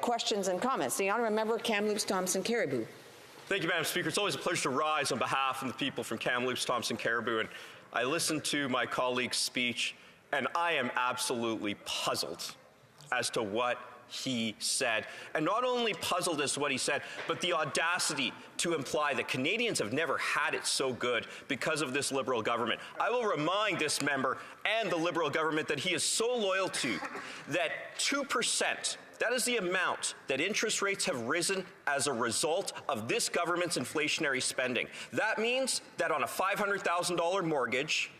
Questions and comments. The Honourable Member Kamloops Thompson Caribou. Thank you, Madam Speaker. It's always a pleasure to rise on behalf of the people from Kamloops Thompson Caribou. And I listened to my colleague's speech, and I am absolutely puzzled as to what he said. And not only puzzled as to what he said, but the audacity to imply that Canadians have never had it so good because of this Liberal government. I will remind this member and the Liberal government that he is so loyal to that 2%, that is the amount that interest rates have risen as a result of this government's inflationary spending. That means that on a $500,000 mortgage,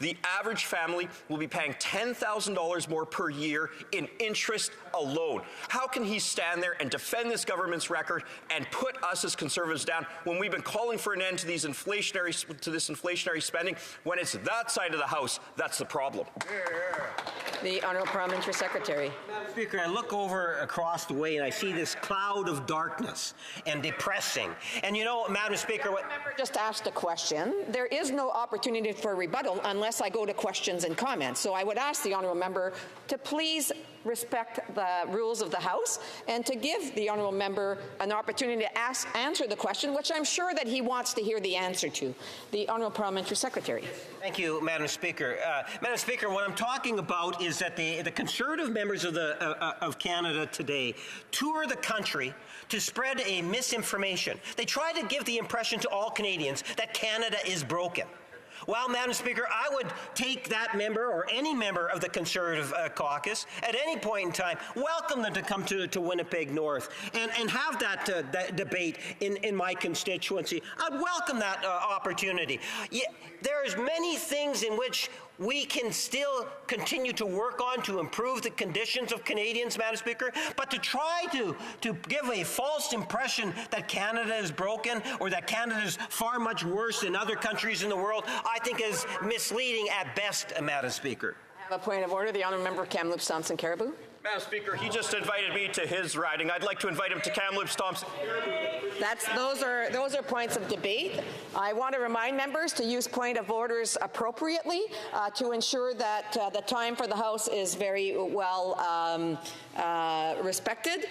the average family will be paying $10,000 more per year in interest alone. How can he stand there and defend this government's record and put us as Conservatives down when we've been calling for an end to this inflationary spending, when it's that side of the House that's the problem? The Honourable Parliamentary Secretary. Madam Speaker, I look over across the way and I see this cloud of darkness and depressing. And you know, Madam Speaker, what... The member just asked a question. There is no opportunity for rebuttal unless I go to questions and comments. So I would ask the Honourable Member to please respect the rules of the House and to give the Honourable Member an opportunity to answer the question, which I'm sure that he wants to hear the answer to. The Honourable Parliamentary Secretary. Thank you, Madam Speaker. Madam Speaker, what I'm talking about is that the Conservative members of Canada today tour the country to spread a misinformation. They try to give the impression to all Canadians that Canada is broken. Well, Madam Speaker, I would take that member or any member of the Conservative caucus at any point in time, welcome them to come to Winnipeg North and have that debate in my constituency. I'd welcome that opportunity. There's many things in which we can still continue to work on to improve the conditions of Canadians, Madam Speaker, but to try to give a false impression that Canada is broken or that Canada is far much worse than other countries in the world, I think is misleading at best, Madam Speaker. I have a point of order. The Honourable Member Kamloops Thompson Caribou. Madam Speaker, he just invited me to his riding. I'd like to invite him to Kamloops Thompson. Those are points of debate. I want to remind members to use point of orders appropriately to ensure that the time for the House is very well respected.